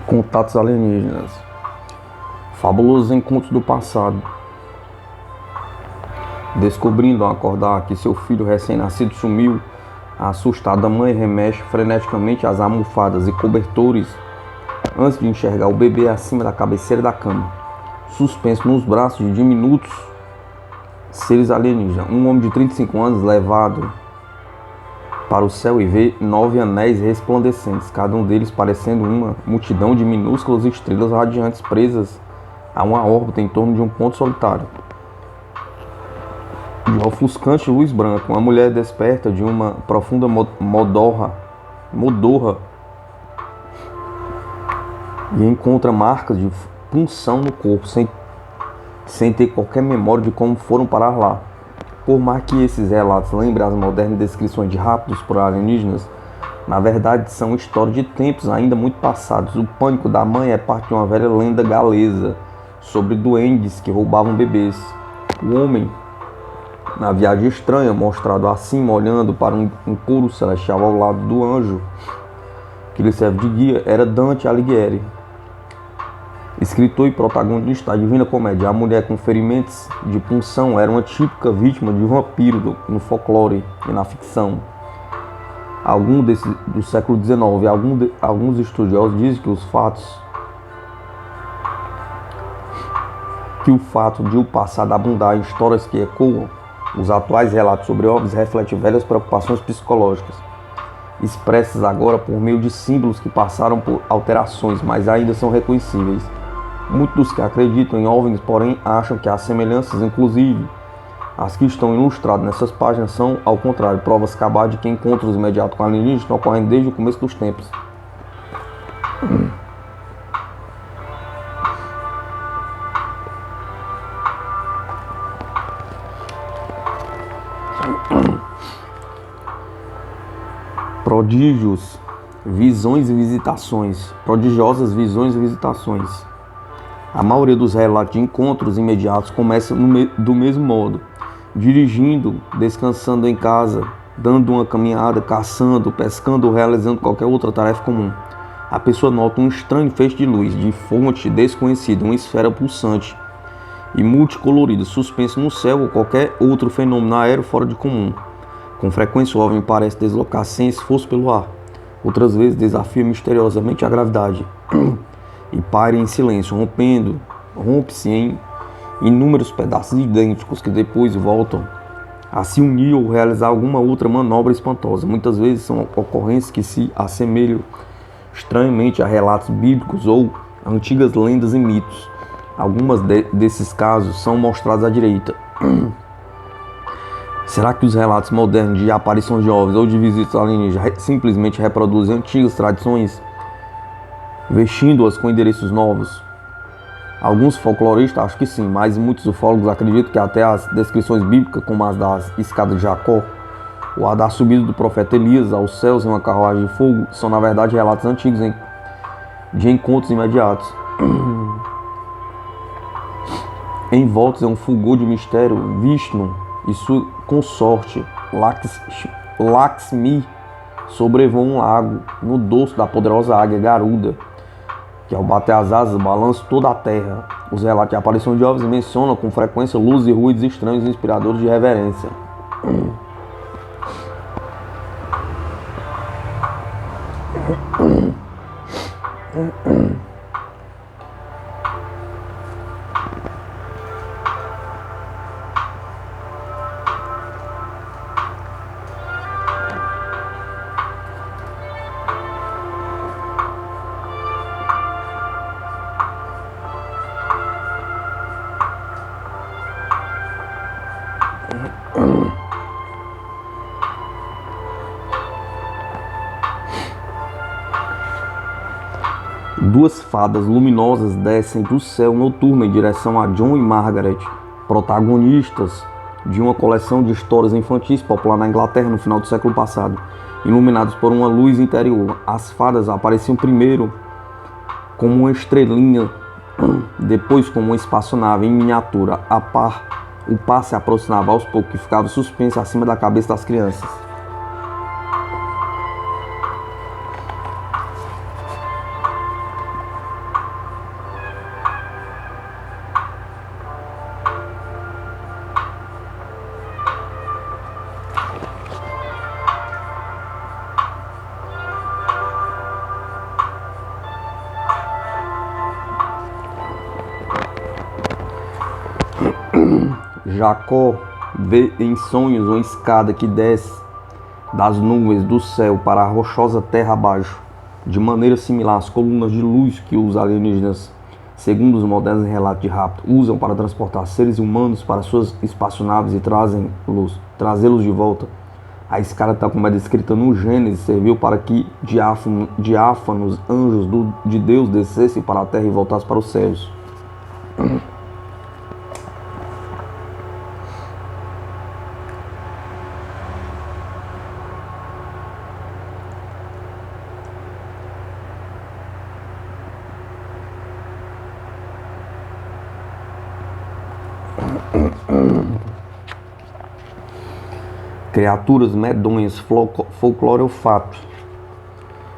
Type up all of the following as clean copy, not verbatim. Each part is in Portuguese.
Contatos alienígenas. Fabulosos encontros do passado. Descobrindo ao acordar que seu filho recém-nascido sumiu, a assustada mãe remexe freneticamente as almofadas e cobertores antes de enxergar o bebê acima da cabeceira da cama, suspenso nos braços de diminutos seres alienígenas. Um homem de 35 anos levado para o céu e vê 9 anéis resplandecentes, cada um deles parecendo uma multidão de minúsculas estrelas radiantes presas a uma órbita em torno de um ponto solitário. De ofuscante luz branca, uma mulher desperta de uma profunda modorra e encontra marcas de punção no corpo, sem ter qualquer memória de como foram parar lá. Por mais que esses relatos lembrem as modernas descrições de raptos por alienígenas, na verdade são histórias de tempos ainda muito passados. O pânico da mãe é parte de uma velha lenda galesa sobre duendes que roubavam bebês. O homem, na viagem estranha, mostrado acima, olhando para um coro celestial ao lado do anjo que lhe serve de guia, era Dante Alighieri, escritor e protagonista da Divina Comédia. A mulher com ferimentos de punção era uma típica vítima de vampiro no folclore e na ficção. Do século XIX, alguns estudiosos dizem que o fato de o passado abundar em histórias que ecoam os atuais relatos sobre OVNIs reflete velhas preocupações psicológicas, expressas agora por meio de símbolos que passaram por alterações, mas ainda são reconhecíveis. Muitos dos que acreditam em OVNIs, porém, acham que as semelhanças, inclusive as que estão ilustradas nessas páginas, são, ao contrário, provas cabais de que encontros imediatos com alienígenas estão ocorrendo desde o começo dos tempos. Prodígios, visões e visitações. Prodigiosas visões e visitações. A maioria dos relatos de encontros imediatos começa do mesmo modo: dirigindo, descansando em casa, dando uma caminhada, caçando, pescando ou realizando qualquer outra tarefa comum. A pessoa nota um estranho feixe de luz, de fonte desconhecida, uma esfera pulsante e multicolorida, suspensa no céu, ou qualquer outro fenômeno aéreo fora de comum. Com frequência o OVNI parece deslocar sem esforço pelo ar. Outras vezes desafia misteriosamente a gravidade e paira em silêncio, rompe-se em inúmeros pedaços idênticos que depois voltam a se unir ou realizar alguma outra manobra espantosa. Muitas vezes são ocorrências que se assemelham estranhamente a relatos bíblicos ou a antigas lendas e mitos. Algumas desses casos são mostrados à direita. Será que os relatos modernos de aparições de OVNIs ou de visitas alienígenas simplesmente reproduzem antigas tradições, vestindo-as com endereços novos? Alguns folcloristas acham que sim, mas muitos ufólogos acreditam que até as descrições bíblicas, como as das escadas de Jacó, ou a da subida do profeta Elias aos céus em uma carruagem de fogo, são na verdade relatos antigos de encontros imediatos. Envoltos em um fulgor de mistério, Vishnu e sua consorte Lakshmi sobrevoam um lago no dorso da poderosa águia Garuda, que ao bater as asas balança toda a terra. Os relatos de aparição de OVNIs mencionam com frequência luzes e ruídos estranhos e inspiradores de reverência. Duas fadas luminosas descem do céu noturno em direção a John e Margaret, protagonistas de uma coleção de histórias infantis popular na Inglaterra no final do século passado. Iluminados por uma luz interior, as fadas apareciam primeiro como uma estrelinha, depois como uma espaçonave em miniatura. O par se aproximava aos poucos e ficava suspenso acima da cabeça das crianças. Jacó vê em sonhos uma escada que desce das nuvens do céu para a rochosa terra abaixo, de maneira similar às colunas de luz que os alienígenas, segundo os modernos relatos de rapto, usam para transportar seres humanos para suas espaçonaves e trazê-los de volta. A escada, tal como é descrita no Gênesis, serviu para que diáfanos anjos de Deus descessem para a terra e voltassem para os céus. Criaturas medonhas, folclore ou fato.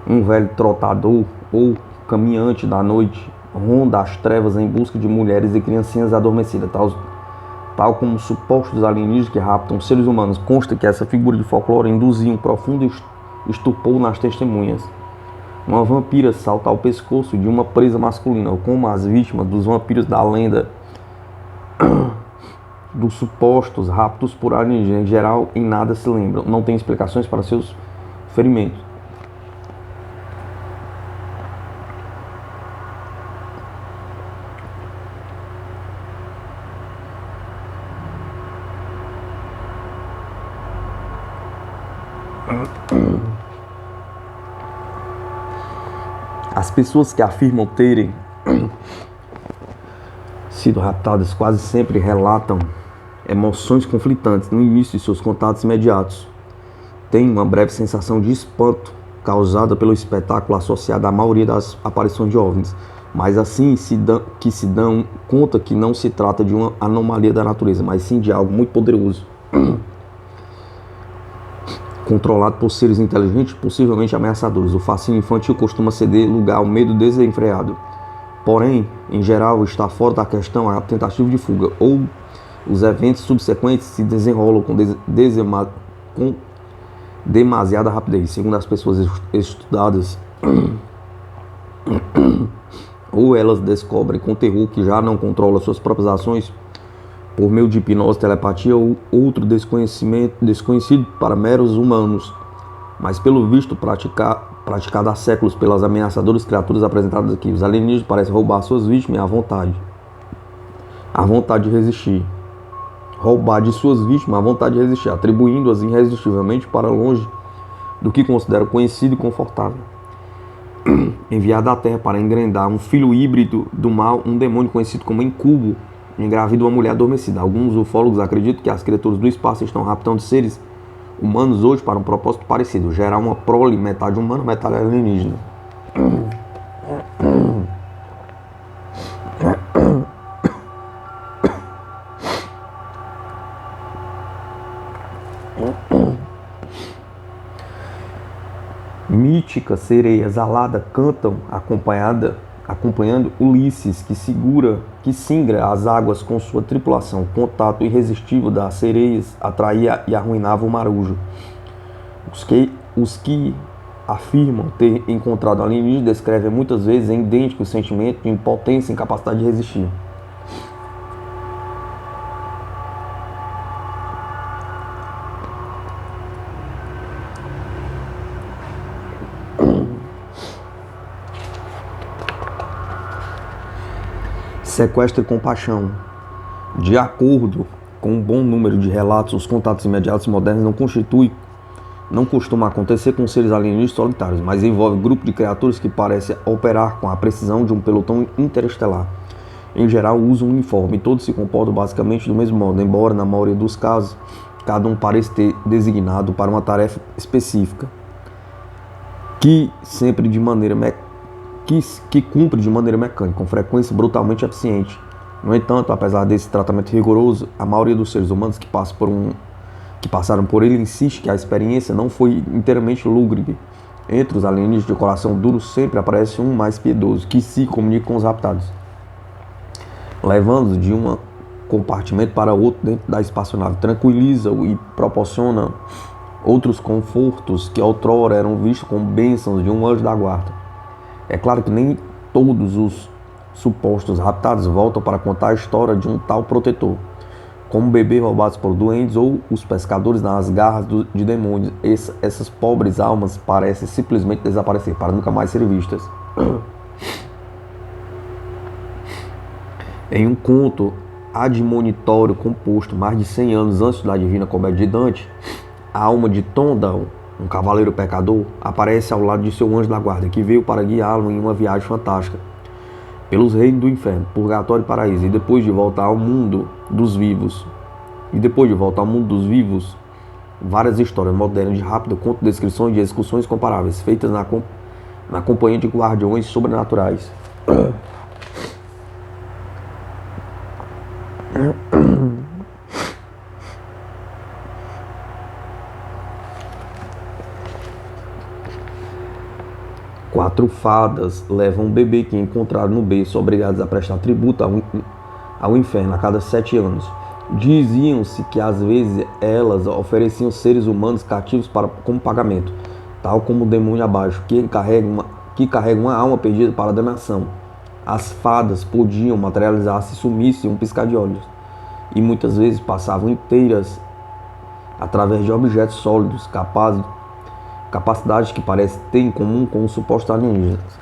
Um velho trotador ou caminhante da noite ronda as trevas em busca de mulheres e criancinhas adormecidas, tal como supostos alienígenas que raptam seres humanos. Consta que essa figura de folclore induzia um profundo estupor nas testemunhas. Uma vampira salta ao pescoço de uma presa masculina, ou como as vítimas dos vampiros da lenda dos supostos raptos por alienígenas, em geral, em nada se lembram. Não tem explicações para seus ferimentos. As pessoas que afirmam terem sido raptadas quase sempre relatam emoções conflitantes no início de seus contatos imediatos. Tem uma breve sensação de espanto causada pelo espetáculo associado à maioria das aparições de OVNIs, mas assim se dão conta que não se trata de uma anomalia da natureza, mas sim de algo muito poderoso, controlado por seres inteligentes, possivelmente ameaçadores. O fascínio infantil costuma ceder lugar ao medo desenfreado. Porém, em geral, está fora da questão a tentativa de fuga, ou os eventos subsequentes se desenrolam com demasiada rapidez. Segundo as pessoas estudadas, ou elas descobrem com terror que já não controla suas próprias ações por meio de hipnose, telepatia ou outro desconhecido para meros humanos, mas pelo visto praticado há séculos pelas ameaçadoras criaturas apresentadas aqui. Os alienígenas parecem roubar suas vítimas à vontade. A vontade de resistir. Roubar de suas vítimas a vontade de resistir, atribuindo-as irresistivelmente para longe do que considero conhecido e confortável. Enviado à Terra para engrandar um filho híbrido do mal, um demônio conhecido como incubo engravida uma mulher adormecida. Alguns ufólogos acreditam que as criaturas do espaço estão raptando seres humanos hoje para um propósito parecido: gerar uma prole metade humana, metade alienígena. Míticas sereias aladas cantam acompanhando Ulisses, que singra as águas com sua tripulação. O contato irresistível das sereias atraía e arruinava o marujo. Os que afirmam ter encontrado alienígenas descrevem muitas vezes em idêntico sentimento de impotência e incapacidade de resistir. Sequestro e compaixão. De acordo com um bom número de relatos, os contatos imediatos modernos não costumam acontecer com seres alienígenas solitários, mas envolve grupo de criaturas que parecem operar com a precisão de um pelotão interestelar. Em geral, usam um uniforme e todos se comportam basicamente do mesmo modo, embora na maioria dos casos cada um pareça ter designado para uma tarefa específica, que cumpre de maneira mecânica, com frequência brutalmente eficiente. No entanto, apesar desse tratamento rigoroso, a maioria dos seres humanos que passaram por ele insiste que a experiência não foi inteiramente lúgubre. Entre os alienígenas de coração duro sempre aparece um mais piedoso, que se comunica com os raptados, levando-os de um compartimento para outro dentro da espaçonave, tranquiliza-o e proporciona outros confortos que outrora eram vistos como bênçãos de um anjo da guarda. É claro que nem todos os supostos raptados voltam para contar a história de um tal protetor. como bebês roubados por doentes ou os pescadores nas garras de demônios. Essas pobres almas parecem simplesmente desaparecer, para nunca mais serem vistas. Em um conto admonitório composto mais de 100 anos antes da Divina Comédia de Dante, a alma de Tondão, um cavaleiro pecador, aparece ao lado de seu anjo da guarda, que veio para guiá-lo em uma viagem fantástica pelos reinos do inferno, purgatório e paraíso, e depois de voltar ao mundo dos vivos. Várias histórias modernas de rápido conto, descrições de execuções comparáveis, feitas na companhia de guardiões sobrenaturais. Quatro fadas levam um bebê que encontraram no berço, obrigados a prestar tributo ao inferno a cada 7 anos. Diziam-se que às vezes elas ofereciam seres humanos cativos como pagamento, tal como o demônio abaixo, que carrega uma alma perdida para a danação. As fadas podiam materializar-se e sumir-se em um piscar de olhos, e muitas vezes passavam inteiras através de objetos sólidos, capacidades que parecem ter em comum com os supostos alienígenas.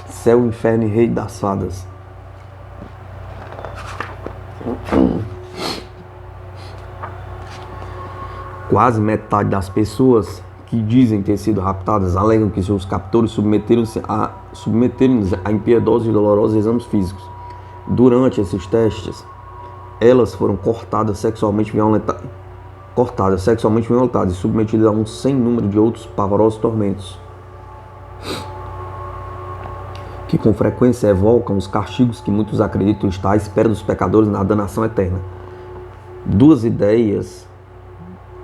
Céu, inferno e rei das fadas. Quase metade das pessoas que dizem ter sido raptadas alegam que seus captores submeteram-se a impiedosos e dolorosos exames físicos. Durante esses testes, elas foram cortadas sexualmente violentadas e submetidas a um sem número de outros pavorosos tormentos, que com frequência evocam os castigos que muitos acreditam estar à espera dos pecadores na danação eterna.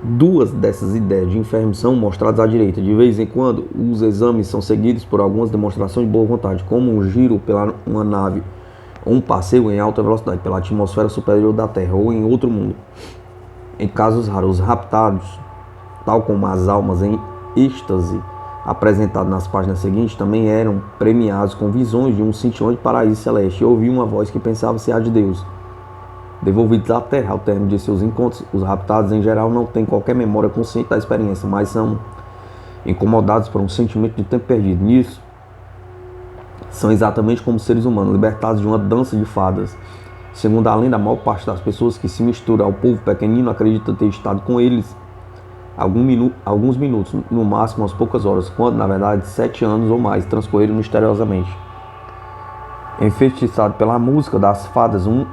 Duas dessas ideias de inferno são mostradas à direita. De vez em quando, os exames são seguidos por algumas demonstrações de boa vontade, como um giro pela uma nave, ou um passeio em alta velocidade pela atmosfera superior da Terra, ou em outro mundo. Em casos raros, os raptados, tal como as almas em êxtase apresentado nas páginas seguintes, também eram premiados com visões de um cintilante paraíso celeste, e ouviam uma voz que pensava ser a de Deus. Devolvidos à Terra ao término de seus encontros, os raptados em geral não têm qualquer memória consciente da experiência, mas são incomodados por um sentimento de tempo perdido. Nisso, são exatamente como seres humanos, libertados de uma dança de fadas. Segundo a lenda, a maior parte das pessoas que se misturam ao povo pequenino acredita ter estado com eles alguns minutos, no máximo umas poucas horas, quando na verdade 7 anos ou mais transcorreram misteriosamente. Enfeitiçado pela música das fadas, um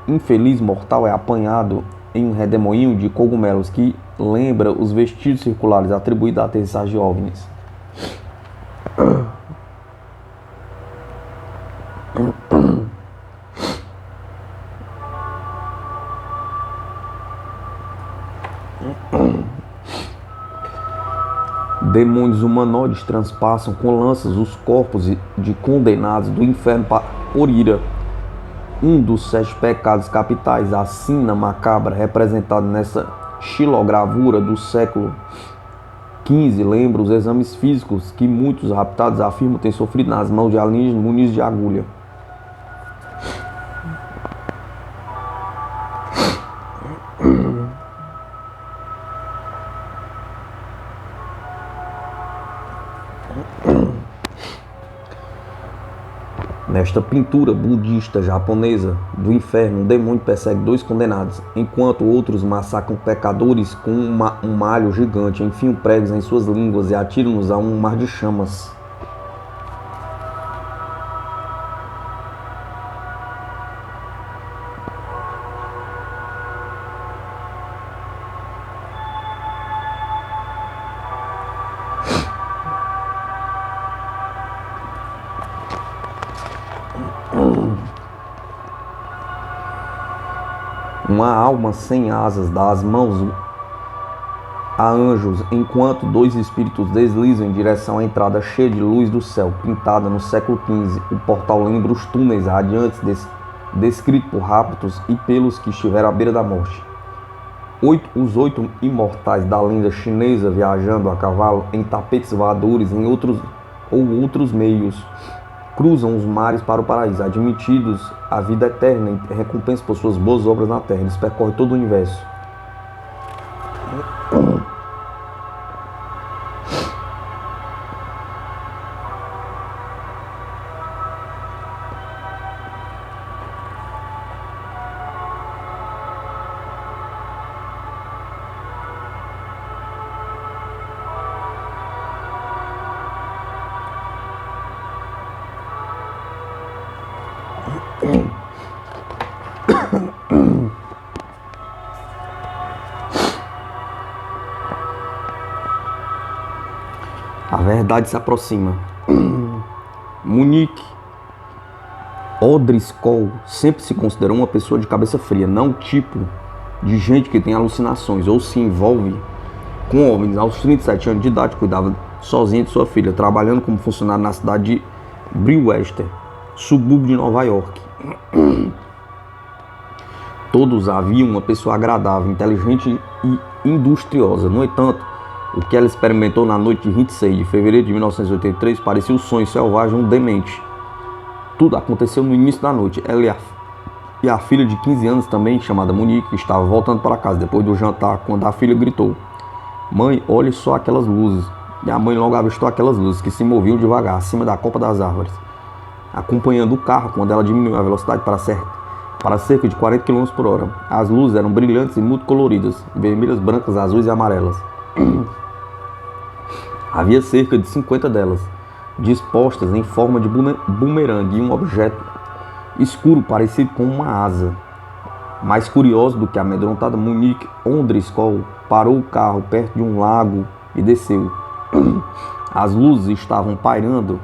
infeliz mortal é apanhado em um redemoinho de cogumelos que lembra os vestidos circulares atribuídos à aterrissagem de OVNIs. Demônios humanoides transpassam com lanças os corpos de condenados do inferno por ira. Um dos 7 pecados capitais, a sina macabra, representado nessa xilogravura do século XV, lembra os exames físicos que muitos raptados afirmam ter sofrido nas mãos de alienígenas munidos de agulha. Nesta pintura budista japonesa do inferno, um demônio persegue 2 condenados, enquanto outros massacram pecadores com um malho gigante, enfiam pregos em suas línguas e atiram-nos a um mar de chamas. Uma alma sem asas dá as mãos a anjos, enquanto 2 espíritos deslizam em direção à entrada cheia de luz do céu, pintada no século XV. O portal lembra os túneis radiantes descrito por raptos e pelos que estiveram à beira da morte. Os 8 imortais da lenda chinesa viajando a cavalo em tapetes voadores ou outros meios cruzam os mares para o paraíso, admitidos à vida eterna e recompensa por suas boas obras na terra. Eles percorrem todo o universo. A verdade se aproxima. Monique O'Driscoll sempre se considerou uma pessoa de cabeça fria, não o tipo de gente que tem alucinações ou se envolve com homens. Aos 37 anos de idade, cuidava sozinha de sua filha, trabalhando como funcionário na cidade de Brewster, subúrbio de Nova York. Todos haviam uma pessoa agradável, inteligente e industriosa. No entanto, o que ela experimentou na noite de 26 de fevereiro de 1983 parecia o sonho selvagem de um demente. Tudo aconteceu no início da noite. Ela e a filha de 15 anos, também chamada Monique, estava voltando para casa depois do jantar, quando a filha gritou: "Mãe, olhe só aquelas luzes." E a mãe logo avistou aquelas luzes que se moviam devagar acima da copa das árvores, acompanhando o carro quando ela diminuiu a velocidade para cerca de 40 km por hora. As luzes eram brilhantes e multicoloridas, vermelhas, brancas, azuis e amarelas. Havia cerca de 50 delas, dispostas em forma de bumerangue e um objeto escuro parecido com uma asa. Mais curioso do que a amedrontada, Monique O'Driscoll parou o carro perto de um lago e desceu. As luzes estavam pairando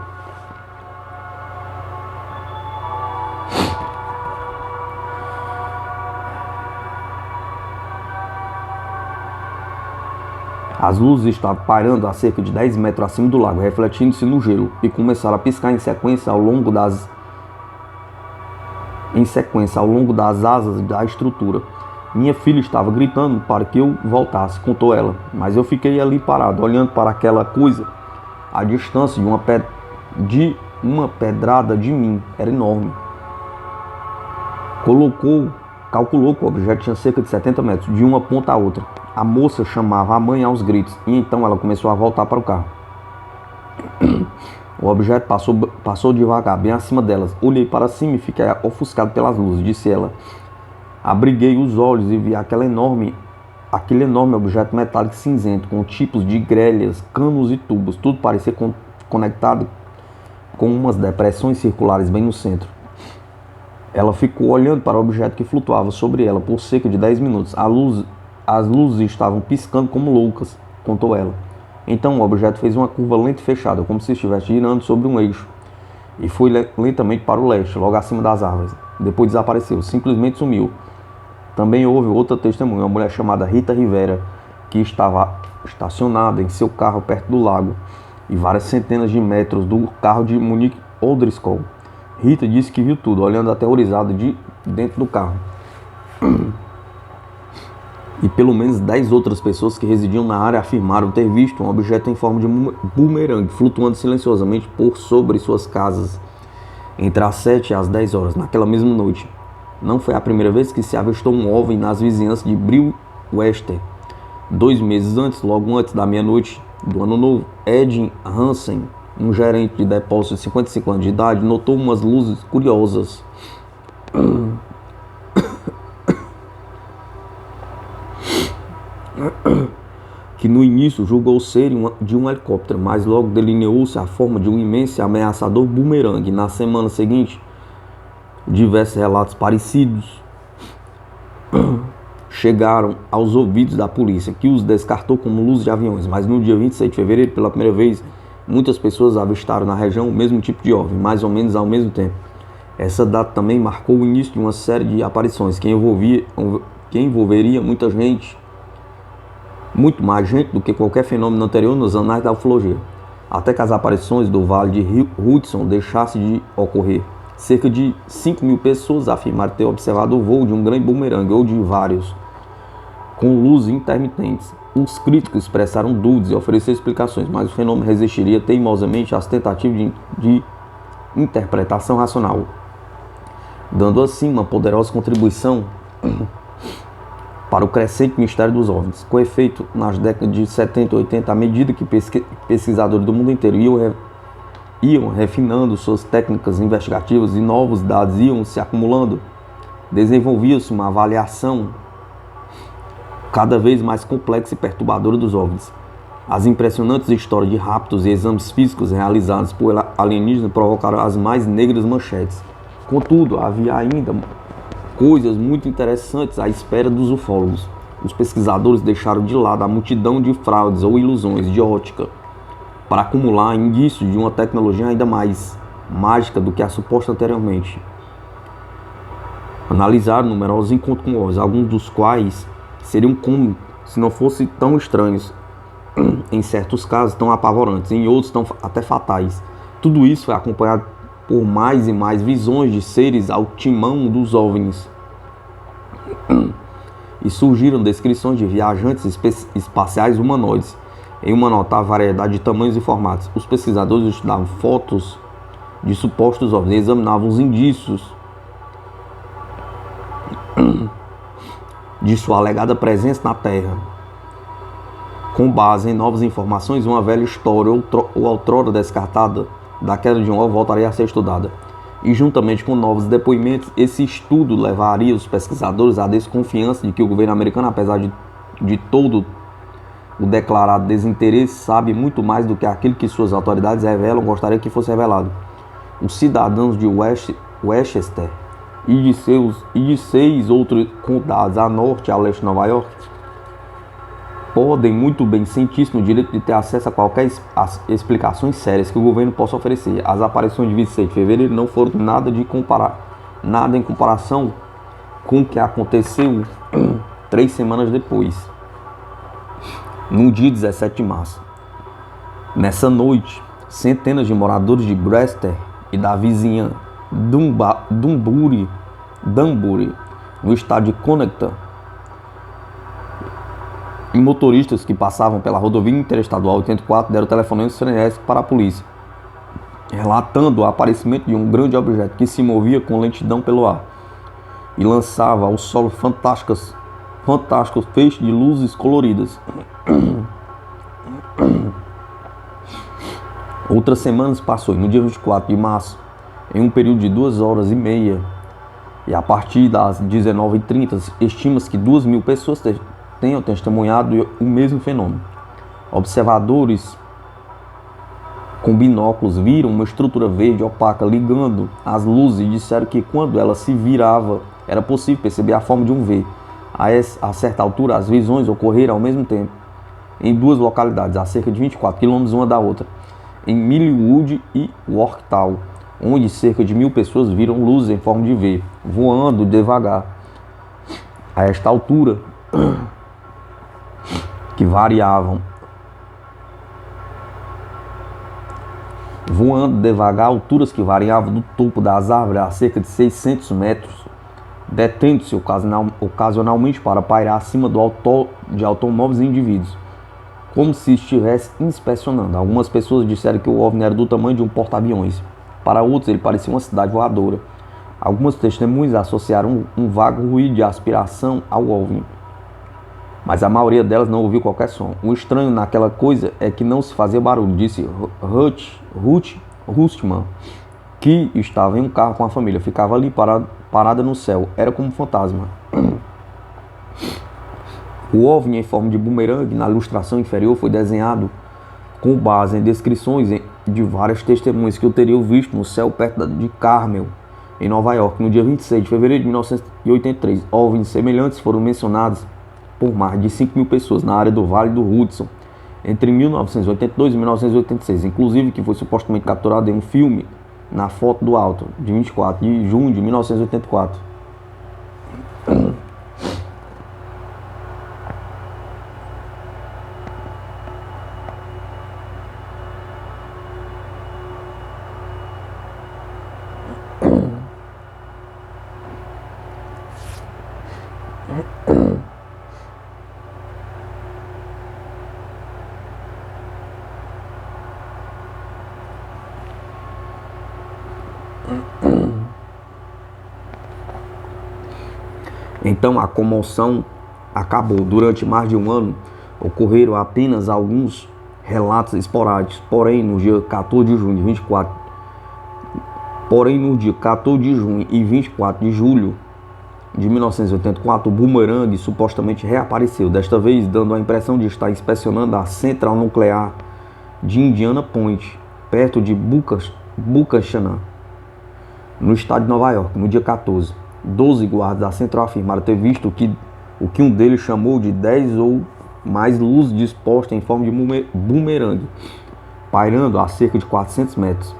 a cerca de 10 metros acima do lago, refletindo-se no gelo, e começaram a piscar em sequência ao longo das asas da estrutura. Minha filha estava gritando para que eu voltasse, contou ela, mas eu fiquei ali parado, olhando para aquela coisa. A distância de uma pedrada de mim era enorme. Calculou que o objeto tinha cerca de 70 metros, de uma ponta a outra. A moça chamava a mãe aos gritos, e então ela começou a voltar para o carro. O objeto passou devagar, bem acima delas. Olhei para cima e fiquei ofuscado pelas luzes, disse ela. Abriguei os olhos e vi aquele enorme objeto metálico cinzento, com tipos de grelhas, canos e tubos. Tudo parecia conectado com umas depressões circulares bem no centro. Ela ficou olhando para o objeto que flutuava sobre ela por cerca de 10 minutos. As luzes estavam piscando como loucas, contou ela. Então o objeto fez uma curva lenta e fechada, como se estivesse girando sobre um eixo, e foi lentamente para o leste, logo acima das árvores. Depois desapareceu, simplesmente sumiu. Também houve outra testemunha, uma mulher chamada Rita Rivera, que estava estacionada em seu carro perto do lago, e várias centenas de metros do carro de Monique O'Driscoll. Rita disse que viu tudo, olhando aterrorizado de dentro do carro. E pelo menos 10 outras pessoas que residiam na área afirmaram ter visto um objeto em forma de bumerangue flutuando silenciosamente por sobre suas casas entre as 7 e as 10 horas naquela mesma noite. Não foi a primeira vez que se avistou um OVNI nas vizinhanças de Brewster. 2 meses antes, logo antes da meia-noite do ano novo, Ed Hansen, um gerente de depósito de 55 anos de idade, notou umas luzes curiosas que no início julgou serem de um helicóptero, mas logo delineou-se a forma de um imenso e ameaçador bumerangue. Na semana seguinte, diversos relatos parecidos chegaram aos ouvidos da polícia, que os descartou como luzes de aviões, mas no dia 26 de fevereiro, pela primeira vez, muitas pessoas avistaram na região o mesmo tipo de OVNI, mais ou menos ao mesmo tempo. Essa data também marcou o início de uma série de aparições que envolveria muita gente, muito mais gente do que qualquer fenômeno anterior nos anais da ufologia, até que as aparições do Vale de Hudson deixassem de ocorrer. Cerca de 5 mil pessoas afirmaram ter observado o voo de um grande bumerangue ou de vários, com luzes intermitentes. Os críticos expressaram dúvidas e ofereceram explicações, mas o fenômeno resistiria teimosamente às tentativas de interpretação racional, dando assim uma poderosa contribuição para o crescente mistério dos OVNIs. Com efeito, nas décadas de 70 e 80, à medida que pesquisadores do mundo inteiro iam refinando suas técnicas investigativas e novos dados iam se acumulando, desenvolvia-se uma avaliação cada vez mais complexa e perturbadora dos OVNIs. As impressionantes histórias de raptos e exames físicos realizados por alienígenas provocaram as mais negras manchetes. Contudo, havia ainda coisas muito interessantes à espera dos ufólogos. Os pesquisadores deixaram de lado a multidão de fraudes ou ilusões de ótica para acumular indícios de uma tecnologia ainda mais mágica do que a suposta anteriormente. Analisaram numerosos encontros com OVNIs, alguns dos quais seriam cômicos se não fossem tão estranhos, em certos casos tão apavorantes, em outros tão até fatais. Tudo isso foi acompanhado por mais e mais visões de seres ao timão dos OVNIs. E surgiram descrições de viajantes espaciais humanoides, em uma notável variedade de tamanhos e formatos. Os pesquisadores estudavam fotos de supostos OVNIs e examinavam os indícios de sua alegada presença na Terra. Com base em novas informações, uma velha história ou outrora descartada da queda de um OVNI voltaria a ser estudada. E juntamente com novos depoimentos, esse estudo levaria os pesquisadores à desconfiança de que o governo americano, apesar de todo o declarado desinteresse, sabe muito mais do que aquilo que suas autoridades revelam gostaria que fosse revelado. Os cidadãos de Westchester e de 6 outros condados a norte e a leste de Nova York podem muito bem sentir-se no direito de ter acesso a qualquer explicações sérias que o governo possa oferecer. As aparições de 26 de fevereiro não foram nada em comparação com o que aconteceu 3 semanas depois, no dia 17 de março. Nessa noite, centenas de moradores de Brewster e da vizinha Dunbury, no estado de Connecticut, e motoristas que passavam pela rodovia interestadual 84 deram telefonemas frenéticos para a polícia, relatando o aparecimento de um grande objeto que se movia com lentidão pelo ar e lançava ao solo fantásticos feixes de luzes coloridas. Outras semanas passou e no dia 24 de março, em um período de 2 horas e meia, e a partir das 19h30, estima-se que 2.000 pessoas tenham testemunhado o mesmo fenômeno. Observadores com binóculos viram uma estrutura verde opaca ligando as luzes e disseram que quando ela se virava era possível perceber a forma de um V. A certa altura, as visões ocorreram ao mesmo tempo em 2 localidades, a cerca de 24 quilômetros uma da outra, em Millwood e Yorktown, onde cerca de 1.000 pessoas viram luzes em forma de V, voando devagar. A esta altura, que variavam, voando devagar, alturas que variavam do topo das árvores a cerca de 600 metros, detendo-se ocasionalmente para pairar acima de automóveis e indivíduos, como se estivesse inspecionando. Algumas pessoas disseram que o OVNI era do tamanho de um porta-aviões. Para outros, ele parecia uma cidade voadora. Algumas testemunhas associaram um vago ruído de aspiração ao OVNI, mas a maioria delas não ouviu qualquer som. O estranho naquela coisa é que não se fazia barulho, disse Ruth Rustman, que estava em um carro com a família. Ficava ali parada no céu, era como um fantasma. O OVNI em forma de bumerangue na ilustração inferior foi desenhado com base em descrições de várias testemunhas que o teriam visto no céu perto de Carmel, em Nova York, no dia 26 de fevereiro de 1983. OVNIs semelhantes foram mencionados por mais de 5.000 pessoas na área do Vale do Hudson entre 1982 e 1986, inclusive que foi supostamente capturado em um filme na Foto do Alto, de 24 de junho de 1984. Então a comoção acabou. Durante mais de um ano, ocorreram apenas alguns relatos esporádicos. Porém, no dia 14 de junho e 24 de julho de 1984, o bumerangue supostamente reapareceu, desta vez dando a impressão de estar inspecionando a central nuclear de Indiana Point, perto de Buchanan, no estado de Nova York, no dia 14. 12 guardas da central afirmaram ter visto o que um deles chamou de 10 ou mais luzes dispostas em forma de bumerangue, pairando a cerca de 400 metros.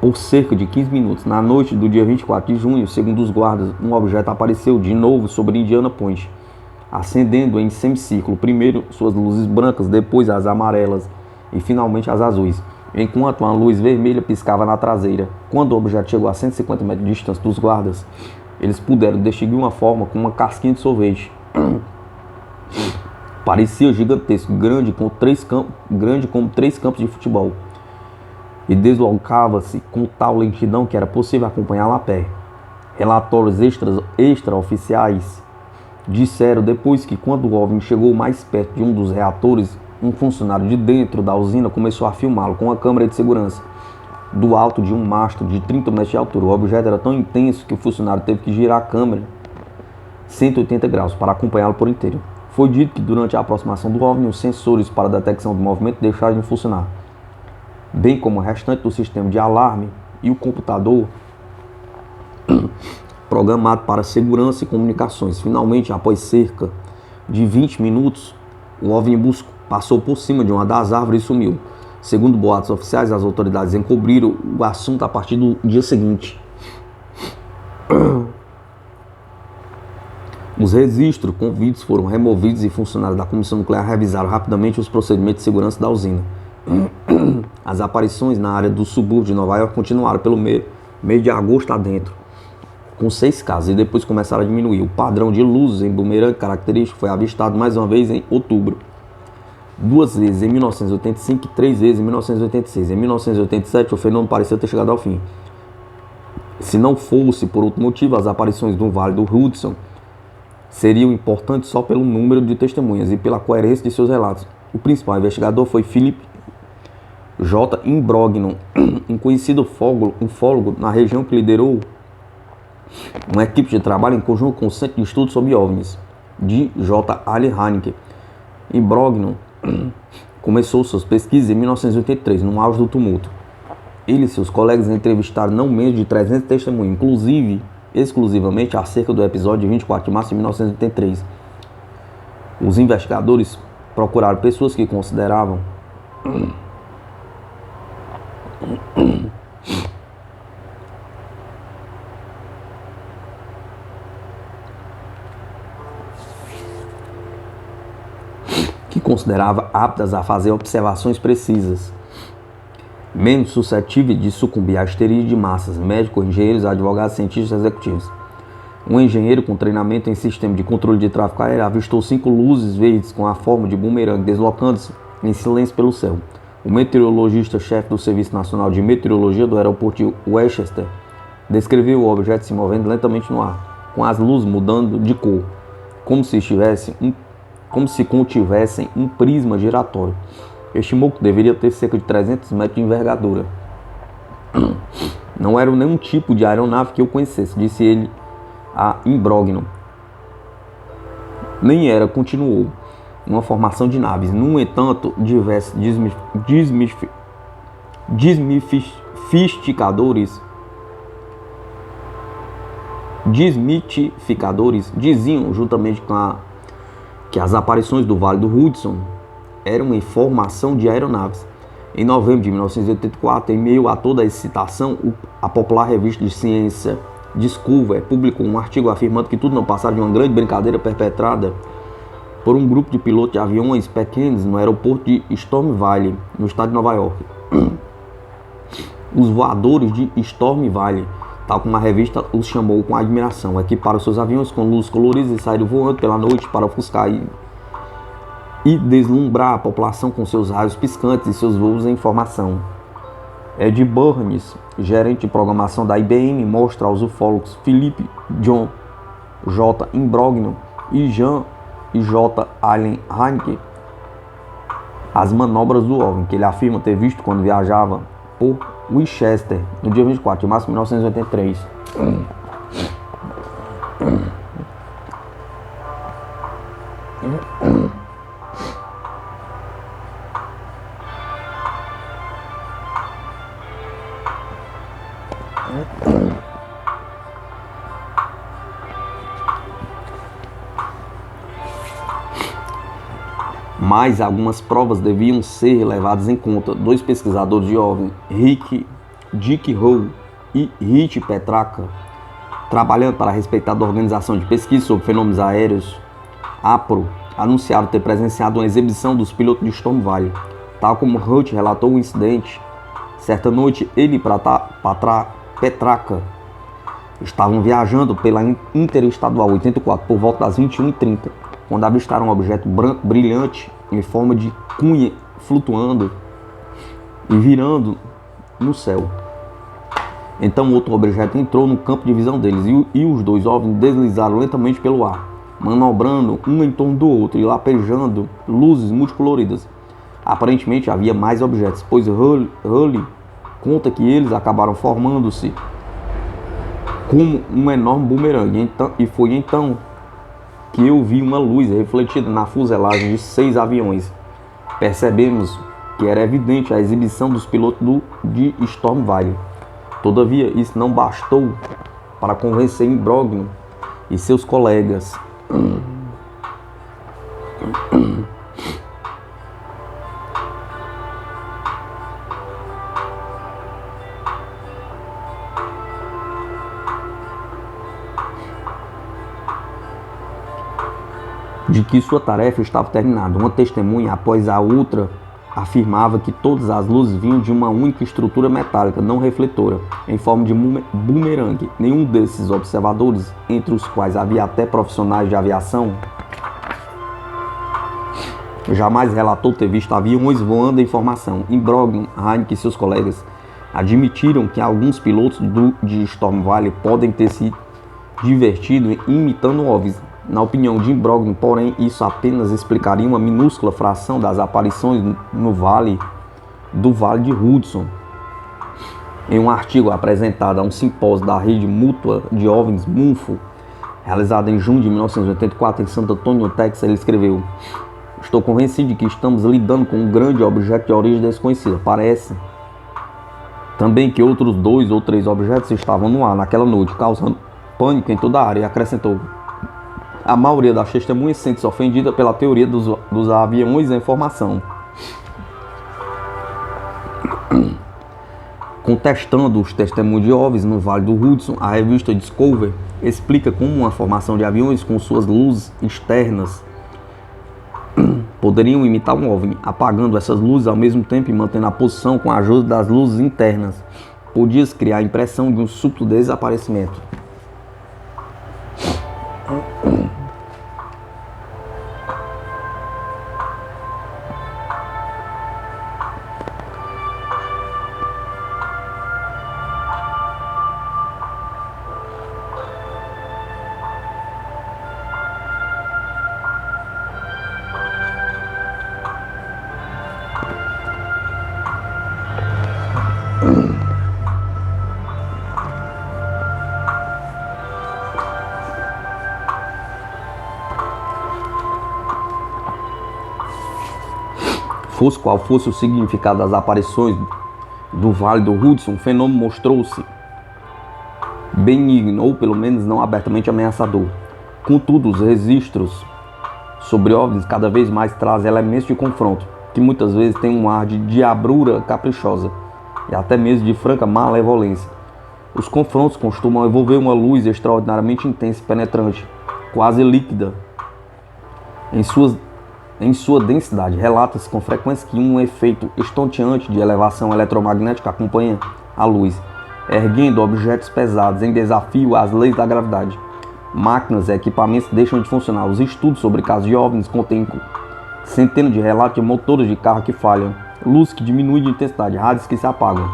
Por cerca de 15 minutos, na noite do dia 24 de junho, segundo os guardas, um objeto apareceu de novo sobre Indiana Point, acendendo em semicírculo, primeiro suas luzes brancas, depois as amarelas e finalmente as azuis, enquanto uma luz vermelha piscava na traseira. Quando o objeto chegou a 150 metros de distância dos guardas, eles puderam distinguir uma forma com uma casquinha de sorvete. Parecia gigantesco, grande como 3 campos de futebol, e deslocava-se com tal lentidão que era possível acompanhá-la a pé. Relatórios extraoficiais disseram depois que, quando o OVNI chegou mais perto de um dos reatores, um funcionário de dentro da usina começou a filmá-lo com uma câmera de segurança do alto de um mastro de 30 metros de altura. O objeto era tão intenso que o funcionário teve que girar a câmera 180 graus para acompanhá-lo por inteiro. Foi dito que durante a aproximação do OVNI, os sensores para detecção do movimento deixaram de funcionar, bem como o restante do sistema de alarme e o computador programado para segurança e comunicações. Finalmente, após cerca de 20 minutos, o OVNI passou por cima de uma das árvores e sumiu. Segundo boatos oficiais, as autoridades encobriram o assunto a partir do dia seguinte. Os registros com vídeos foram removidos e funcionários da Comissão Nuclear revisaram rapidamente os procedimentos de segurança da usina. As aparições na área do subúrbio de Nova York continuaram pelo mês de agosto adentro, com 6 casos, e depois começaram a diminuir. O padrão de luzes em bumerangue característico foi avistado mais uma vez em outubro, 2 vezes em 1985 e 3 vezes em 1986. Em 1987, o fenômeno parecia ter chegado ao fim. Se não fosse por outro motivo, as aparições do Vale do Hudson seriam importantes só pelo número de testemunhas e pela coerência de seus relatos. O principal investigador foi Philip J. Imbrogno, um conhecido ufólogo na região que liderou uma equipe de trabalho em conjunto com o Centro de Estudos sobre OVNIs, de J. Ali Haneke. Imbrogno começou suas pesquisas em 1983, no auge do tumulto. Ele e seus colegas entrevistaram não menos de 300 testemunhas, exclusivamente acerca do episódio de 24 de março de 1983. Os investigadores procuraram pessoas que consideravam aptas a fazer observações precisas, menos suscetíveis de sucumbir à histeria de massas: médicos, engenheiros, advogados, cientistas executivos. Um engenheiro com treinamento em sistema de controle de tráfego aéreo avistou 5 luzes verdes com a forma de bumerangue deslocando-se em silêncio pelo céu. O meteorologista-chefe do Serviço Nacional de Meteorologia do aeroporto de Westchester descreveu o objeto se movendo lentamente no ar, com as luzes mudando de cor, como se contivessem um prisma giratório. Estimou que deveria ter cerca de 300 metros de envergadura. Não era nenhum tipo de aeronave que eu conhecesse, disse ele a Imbrogno. Nem era, continuou, uma formação de naves. No entanto, diversos desmitificadores diziam, juntamente com que as aparições do Vale do Hudson eram em formação de aeronaves. Em novembro de 1984, em meio a toda a excitação, a popular revista de ciência Discovery publicou um artigo afirmando que tudo não passava de uma grande brincadeira perpetrada por um grupo de pilotos de aviões pequenos no aeroporto de Storm Valley, no estado de Nova York. Os voadores de Storm Valley, tal como a revista os chamou com admiração, equiparam seus aviões com luzes coloridas e saíram voando pela noite para ofuscar e deslumbrar a população com seus raios piscantes e seus voos em formação. Ed Burns, gerente de programação da IBM, mostra aos ufólogos Philip John J. Imbrogno e Jean J. Allen Hynek as manobras do OVNI, que ele afirma ter visto quando viajava por Winchester no dia 24 de março de 1983. Mas algumas provas deviam ser levadas em conta. Dois pesquisadores de OVNI, Dick Howe e Rich Petraka, trabalhando para a respeitada Organização de Pesquisa sobre Fenômenos Aéreos, APRO, anunciaram ter presenciado uma exibição dos pilotos de Storm Valley. Tal como Hutch relatou o incidente, certa noite ele e Petraka estavam viajando pela Interestadual 84 por volta das 21h30, quando avistaram um objeto branco brilhante em forma de cunha flutuando e virando no céu. Então outro objeto entrou no campo de visão deles e os dois OVNIs deslizaram lentamente pelo ar, manobrando um em torno do outro e lapejando luzes multicoloridas. Aparentemente havia mais objetos, pois Hurley conta que eles acabaram formando-se como um enorme bumerangue, e foi então que eu vi uma luz refletida na fuselagem de 6 aviões. Percebemos que era evidente a exibição dos pilotos de Storm Valley. Todavia, isso não bastou para convencer Imbrogno e seus colegas de que sua tarefa estava terminada. Uma testemunha, após a outra, afirmava que todas as luzes vinham de uma única estrutura metálica não refletora, em forma de bumerangue. Nenhum desses observadores, entre os quais havia até profissionais de aviação, jamais relatou ter visto aviões voando em formação. Imbrogno, Hynek e seus colegas admitiram que alguns pilotos de Storm Valley podem ter se divertido imitando OVNIs. Na opinião de Imbrogno, porém, isso apenas explicaria uma minúscula fração das aparições do Vale de Hudson. Em um artigo apresentado a um simpósio da rede mútua de OVNIs MUFO, realizado em junho de 1984 em Santo Antônio, Texas, ele escreveu: "Estou convencido de que estamos lidando com um grande objeto de origem desconhecida. Parece também que outros 2 ou 3 objetos estavam no ar naquela noite, causando pânico em toda a área", e acrescentou: "A maioria das testemunhas sente-se ofendida pela teoria dos aviões em formação." Contestando os testemunhos de OVNIs no Vale do Hudson, a revista Discovery explica como uma formação de aviões com suas luzes externas poderiam imitar um OVNI, apagando essas luzes ao mesmo tempo e mantendo a posição com a ajuda das luzes internas. Podia-se criar a impressão de um súbito desaparecimento. Fosse qual fosse o significado das aparições do Vale do Hudson, o fenômeno mostrou-se benigno, ou pelo menos não abertamente ameaçador. Contudo, os registros sobre OVNIs cada vez mais trazem elementos de confronto, que muitas vezes têm um ar de diabrura caprichosa e até mesmo de franca malevolência. Os confrontos costumam envolver uma luz extraordinariamente intensa e penetrante, quase líquida em sua densidade. Relata-se com frequência que um efeito estonteante de elevação eletromagnética acompanha a luz, erguendo objetos pesados em desafio às leis da gravidade. Máquinas e equipamentos deixam de funcionar. Os estudos sobre casos de OVNIs contêm centenas de relatos de motores de carro que falham, luz que diminui de intensidade, rádios que se apagam.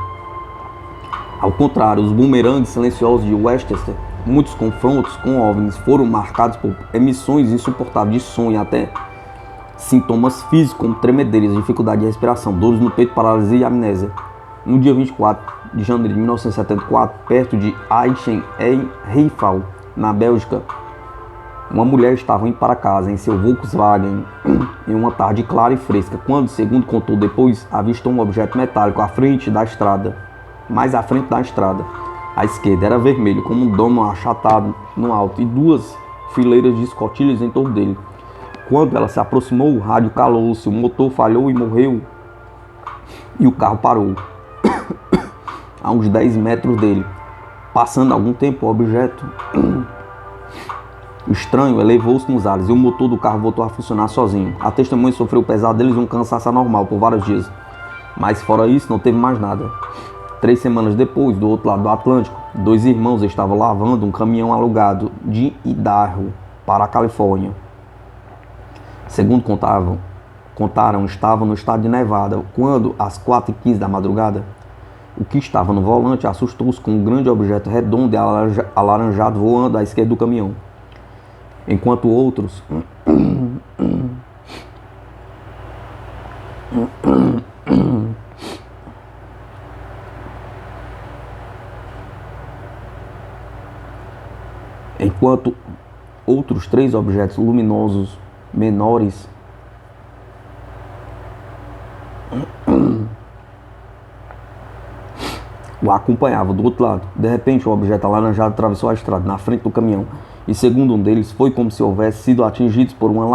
Ao contrário, os bumerangues silenciosos de Westchester, muitos confrontos com OVNIs foram marcados por emissões insuportáveis de som e até sintomas físicos como tremedeiras, dificuldade de respiração, dores no peito, paralisia e amnésia. No dia 24 de janeiro de 1974, perto de Aix en Heifel, na Bélgica, uma mulher estava indo para casa em seu Volkswagen em uma tarde clara e fresca, quando, segundo contou depois, avistou um objeto metálico à frente da estrada, mais à frente da estrada. À esquerda era vermelho, como um domo achatado no alto, e duas fileiras de escotilhas em torno dele. Quando ela se aproximou, o rádio calou-se, o motor falhou e morreu, e o carro parou a uns 10 metros dele. Passando algum tempo, o objeto estranho elevou-se nos ares e o motor do carro voltou a funcionar sozinho. A testemunha sofreu pesadelos e um cansaço anormal por vários dias, mas fora isso não teve mais nada. 3 semanas depois, do outro lado do Atlântico, 2 irmãos estavam lavando um caminhão alugado de Idaho para a Califórnia. Segundo contaram, estavam no estado de Nevada, quando, às 4h15 da madrugada, o que estava no volante assustou-se com um grande objeto redondo e alaranjado voando à esquerda do caminhão. Enquanto outros outros 3 objetos luminosos menores o acompanhavam do outro lado. De repente, o objeto alaranjado atravessou a estrada na frente do caminhão e, segundo um deles, foi como se houvesse sido atingidos por uma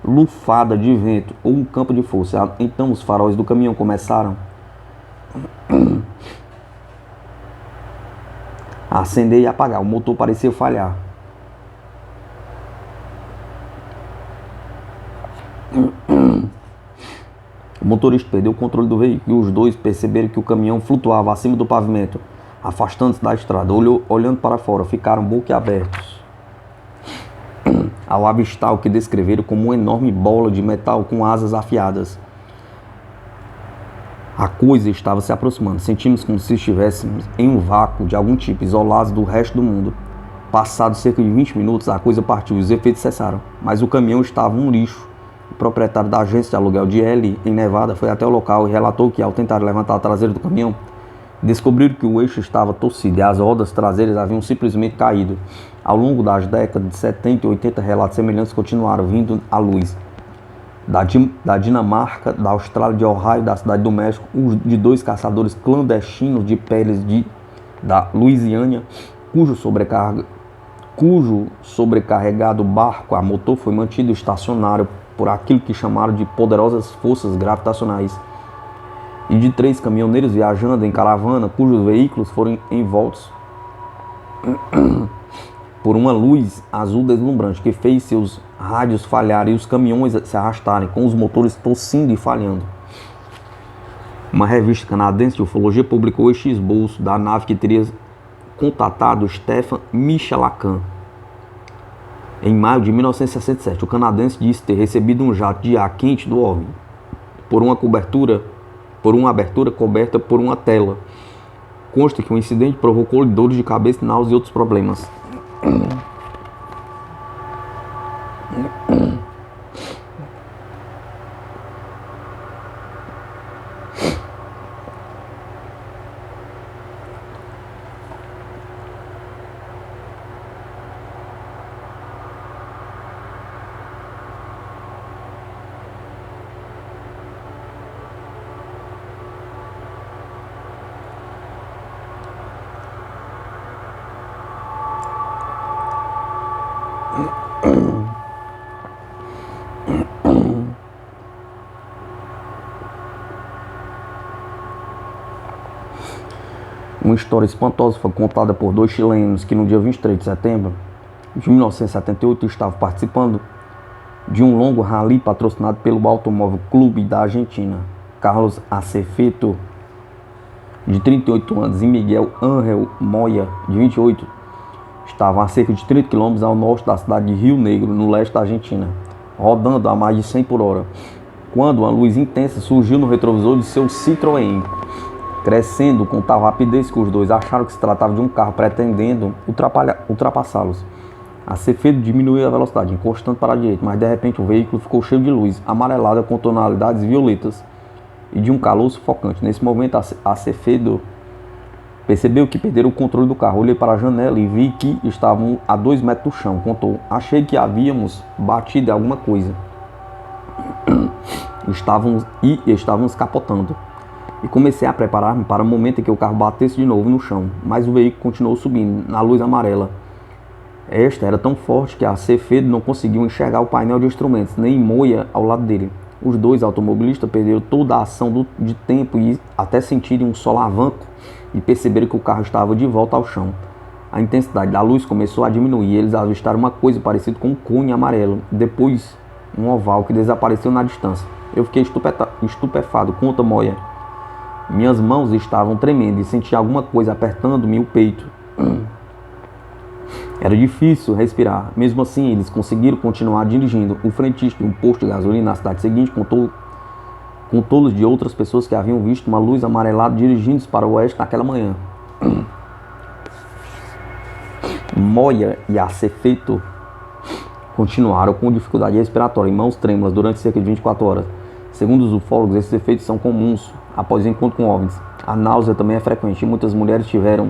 lufada de vento ou um campo de força. Então, os faróis do caminhão começaram a acender e apagar. O motor parecia falhar. O motorista perdeu o controle do veículo e os dois perceberam que o caminhão flutuava acima do pavimento, afastando-se da estrada. Olhando para fora, ficaram boquiabertos ao avistar o que descreveram como uma enorme bola de metal com asas afiadas. A coisa estava se aproximando. Sentimos como se estivéssemos em um vácuo de algum tipo, isolados do resto do mundo. Passados cerca de 20 minutos, a coisa partiu e os efeitos cessaram. Mas o caminhão estava um lixo. O proprietário da agência de aluguel de L, em Nevada, foi até o local e relatou que, ao tentar levantar a traseira do caminhão, descobriram que o eixo estava torcido e as rodas traseiras haviam simplesmente caído. Ao longo das décadas de 70 e 80, relatos semelhantes continuaram vindo à luz. Da Dinamarca, da Austrália, de Ohio, da Cidade do México, de 2 caçadores clandestinos de peles da Louisiana, cujo sobrecarregado barco a motor foi mantido estacionário por aquilo que chamaram de poderosas forças gravitacionais, e de 3 caminhoneiros viajando em caravana, cujos veículos foram envoltos por uma luz azul deslumbrante que fez seus rádios falharem e os caminhões se arrastarem, com os motores tossindo e falhando. Uma revista canadense de ufologia publicou este esboço da nave que teria contatado Stephen Michelacan. Em maio de 1967, o canadense disse ter recebido um jato de ar quente do OVNI por uma abertura coberta por uma tela. Consta que o incidente provocou dores de cabeça, náuseas e outros problemas. Uma história espantosa foi contada por 2 chilenos que no dia 23 de setembro de 1978 estavam participando de um longo rally patrocinado pelo Automóvel Clube da Argentina. Carlos Acevedo, de 38 anos, e Miguel Ángel Moya, de 28, estavam a cerca de 30 km ao norte da cidade de Rio Negro, no leste da Argentina, rodando a mais de 100 por hora, quando uma luz intensa surgiu no retrovisor de seu Citroën. crescendo com tal rapidez que os dois acharam que se tratava de um carro pretendendo ultrapassá-los. Acevedo diminuiu a velocidade, encostando para a direita, mas de repente o veículo ficou cheio de luz, amarelada com tonalidades violetas e de um calor sufocante. Nesse momento, Acevedo percebeu que perderam o controle do carro. Olhei para a janela e vi que estavam a 2 metros do chão. Contou: achei que havíamos batido em alguma coisa. Estávamos capotando. E comecei a preparar-me para o momento em que o carro batesse de novo no chão. Mas o veículo continuou subindo, na luz amarela. Esta era tão forte que Acevedo não conseguiu enxergar o painel de instrumentos, nem Moia ao lado dele. Os dois automobilistas perderam toda a ação de tempo e até sentirem um solavanco e perceberam que o carro estava de volta ao chão. A intensidade da luz começou a diminuir e eles avistaram uma coisa parecida com um cone amarelo, depois um oval que desapareceu na distância. Eu fiquei estupefado, conta Moia. Minhas mãos estavam tremendo e senti alguma coisa apertando-me o peito. Era difícil respirar. Mesmo assim, eles conseguiram continuar dirigindo. O frentista de um posto de gasolina na cidade seguinte contou-lhes de outras pessoas que haviam visto uma luz amarelada dirigindo-se para o oeste naquela manhã. Moia e Acevedo continuaram com dificuldade respiratória e mãos trêmulas durante cerca de 24 horas. Segundo os ufólogos, esses efeitos são comuns após o encontro com OVNIs. A náusea também é frequente e muitas mulheres tiveram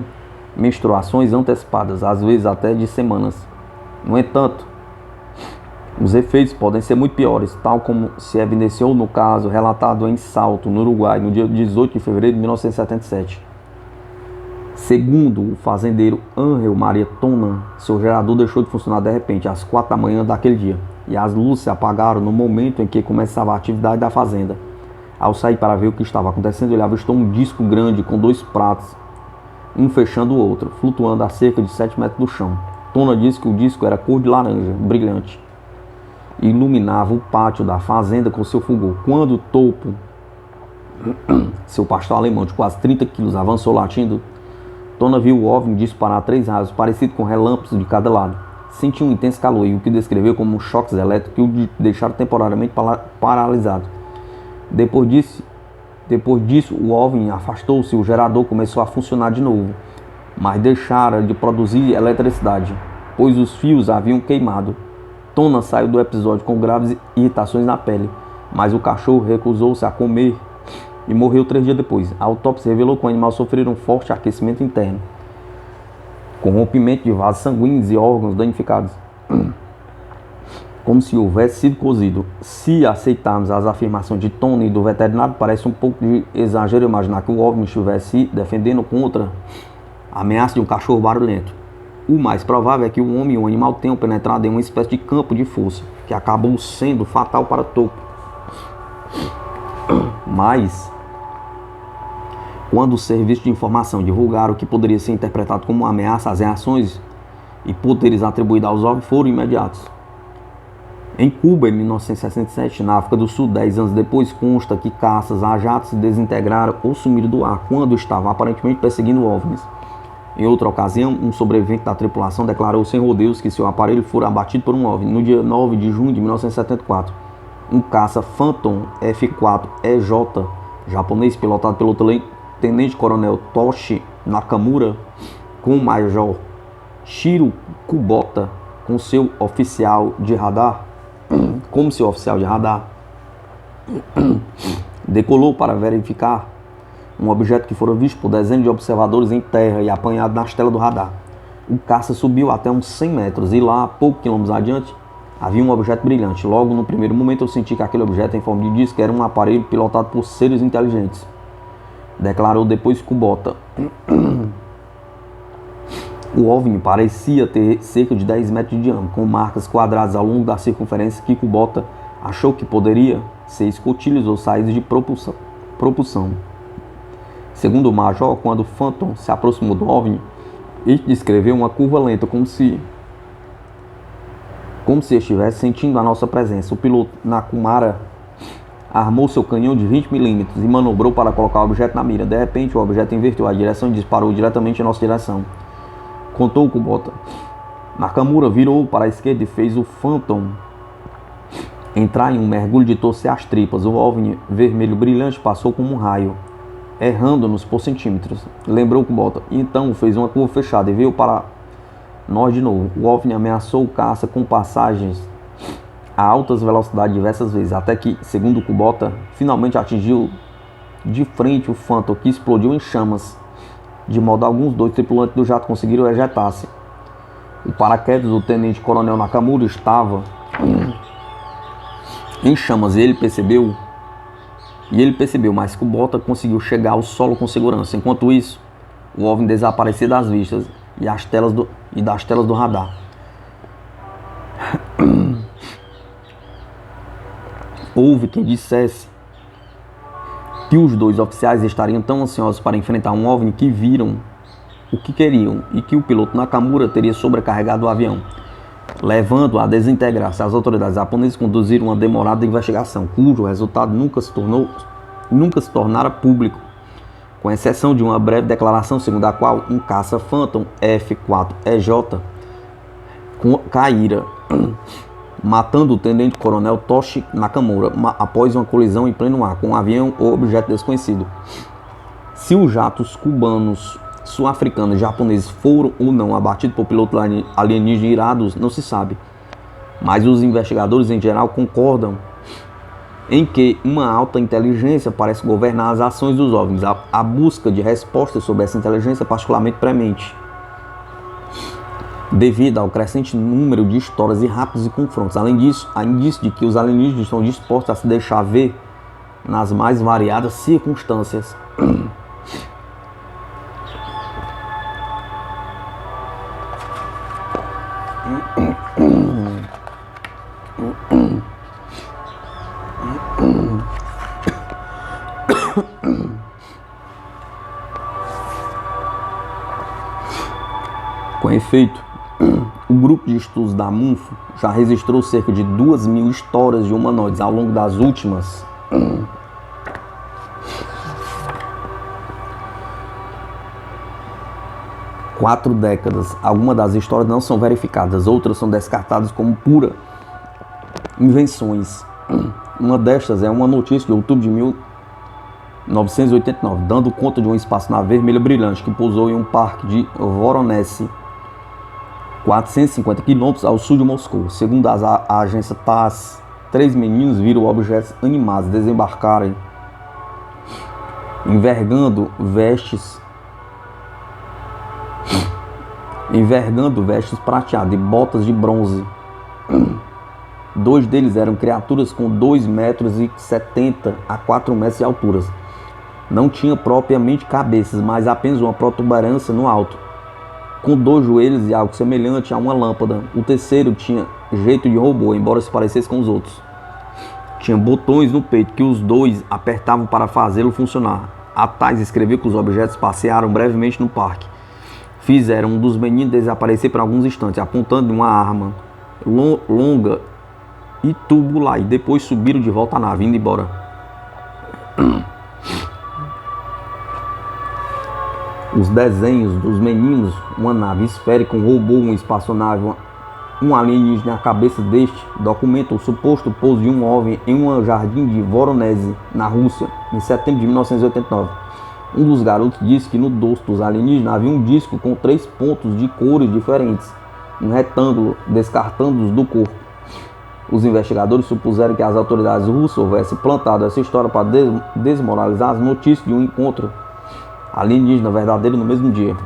menstruações antecipadas, às vezes até de semanas. No entanto, os efeitos podem ser muito piores, tal como se evidenciou no caso relatado em Salto, no Uruguai, no dia 18 de fevereiro de 1977. Segundo o fazendeiro Ángel Maria Tona, seu gerador deixou de funcionar de repente às 4 da manhã daquele dia, e as luzes se apagaram no momento em que começava a atividade da fazenda. Ao sair para ver o que estava acontecendo, ele avistou um disco grande com 2 pratos, um fechando o outro, flutuando a cerca de 7 metros do chão. Tona disse que o disco era cor de laranja, brilhante, e iluminava o pátio da fazenda com seu fulgor. Quando o topo, seu pastor alemão de quase 30 quilos, avançou latindo, Tona viu o OVNI disparar 3 raios, parecido com relâmpagos de cada lado. Sentiu um intenso calor e o que descreveu como choques elétricos que o deixaram temporariamente paralisado. Depois disso, o OVNI afastou-se e o gerador começou a funcionar de novo, mas deixara de produzir eletricidade, pois os fios haviam queimado. Tona saiu do episódio com graves irritações na pele, mas o cachorro recusou-se a comer e morreu 3 dias depois. A autópsia revelou que o animal sofreu um forte aquecimento interno, com rompimento de vasos sanguíneos e órgãos danificados, como se houvesse sido cozido. Se aceitarmos as afirmações de Tona e do veterinário, parece um pouco de exagero imaginar que o OVNI estivesse defendendo contra a ameaça de um cachorro barulhento. O mais provável é que o homem e o animal tenham penetrado em uma espécie de campo de força, que acabou sendo fatal para o topo. Mas, quando os serviços de informação divulgaram o que poderia ser interpretado como uma ameaça, as reações e poderes atribuídos aos OVNIs foram imediatos. Em Cuba, em 1967, na África do Sul, 10 anos depois, consta que caças a jato se desintegraram ou sumiram do ar quando estavam aparentemente perseguindo OVNIs. Em outra ocasião, um sobrevivente da tripulação declarou sem rodeios que seu aparelho fora abatido por um OVNI. No dia 9 de junho de 1974, um caça Phantom F-4EJ japonês pilotado pelo tenente-coronel Toshi Nakamura com o major Shiro Kubota como seu oficial de radar, decolou para verificar um objeto que fora visto por dezenas de observadores em terra e apanhado nas telas do radar. O caça subiu até uns 100 metros e lá, a poucos quilômetros adiante, havia um objeto brilhante. Logo no primeiro momento eu senti que aquele objeto em forma de disco era um aparelho pilotado por seres inteligentes, declarou depois Kubota. O OVNI parecia ter cerca de 10 metros de diâmetro, com marcas quadradas ao longo da circunferência que Kubota achou que poderia ser escotilhas ou saídas de propulsão. Segundo o major, quando o Phantom se aproximou do OVNI, ele descreveu uma curva lenta, como se estivesse sentindo a nossa presença. O piloto Nakamura armou seu canhão de 20 mm e manobrou para colocar o objeto na mira. De repente, o objeto inverteu a direção e disparou diretamente em nossa direção, contou Kubota. Nakamura virou para a esquerda e fez o Phantom entrar em um mergulho de torcer as tripas. O OVNI vermelho brilhante passou como um raio errando-nos por centímetros. Lembrou Kubota. Então fez uma curva fechada e veio para nós de novo. O OVNI ameaçou o caça com passagens a altas velocidades diversas vezes, até que, segundo Kubota, finalmente atingiu de frente o Phantom, que explodiu em chamas, de modo alguns dois tripulantes do jato conseguiram ejetar-se. O paraquedas do tenente-coronel Nakamura estava em chamas e ele percebeu, mas Kubota conseguiu chegar ao solo com segurança. Enquanto isso, o OVNI desaparecia das vistas e das telas do radar. Houve quem dissesse que os dois oficiais estariam tão ansiosos para enfrentar um OVNI que viram o que queriam e que o piloto Nakamura teria sobrecarregado o avião, levando-o a desintegrar-se. As autoridades japonesas conduziram uma demorada investigação, cujo resultado nunca se tornara público, com exceção de uma breve declaração segundo a qual um caça Phantom F-4EJ caíra, matando o tenente-coronel Toshi Nakamura após uma colisão em pleno ar com um avião ou objeto desconhecido. Se os jatos cubanos, sul-africanos e japoneses foram ou não abatidos por pilotos alienígenas irados, não se sabe. Mas os investigadores em geral concordam em que uma alta inteligência parece governar as ações dos OVNIs. A busca de respostas sobre essa inteligência é particularmente premente, devido ao crescente número de histórias e rápidos e confrontos. Além disso, há indício de que os alienígenas estão dispostos a se deixar ver nas mais variadas circunstâncias. Com efeito, o grupo de estudos da MUNFO já registrou cerca de 2.000 histórias de humanoides ao longo das últimas 4 décadas. Algumas das histórias não são verificadas, outras são descartadas como pura invenções. Uma destas é uma notícia de outubro de 1989, dando conta de uma espaçonave vermelha brilhante que pousou em um parque de Voronezh, 450 km ao sul de Moscou. Segundo a agência TASS, 3 meninos viram objetos animados desembarcarem, envergando vestes prateadas e botas de bronze. 2 deles eram criaturas com 2,70 m a 4 metros de altura. Não tinha propriamente cabeças, mas apenas uma protuberância no alto, com 2 joelhos e algo semelhante a uma lâmpada. O terceiro tinha jeito de robô, embora se parecesse com os outros. Tinha botões no peito que os 2 apertavam para fazê-lo funcionar. A Tais escreveu que os objetos passearam brevemente no parque. Fizeram um dos meninos desaparecer por alguns instantes, apontando uma arma longa e tubular, e depois subiram de volta à nave, indo embora. Os desenhos dos meninos, uma nave esférica, um robô, uma espaçonave, um alienígena, a cabeça deste, documentam o suposto pouso de um OVNI em um jardim de Voronezh, na Rússia, em setembro de 1989. Um dos garotos disse que no dorso dos alienígenas havia um disco com 3 pontos de cores diferentes, um retângulo, descartando-os do corpo. Os investigadores supuseram que as autoridades russas houvessem plantado essa história para desmoralizar as notícias de um encontro alienígena verdadeiro no mesmo dia.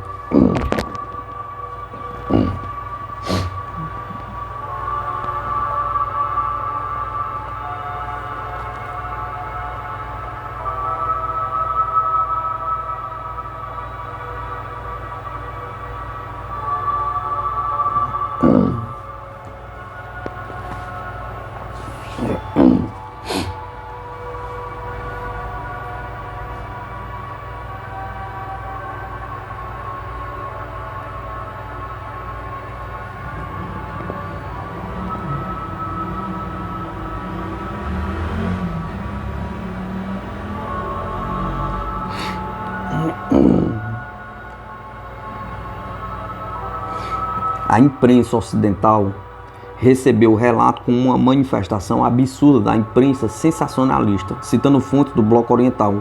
A imprensa ocidental recebeu o relato como uma manifestação absurda da imprensa sensacionalista, citando fontes do Bloco Oriental.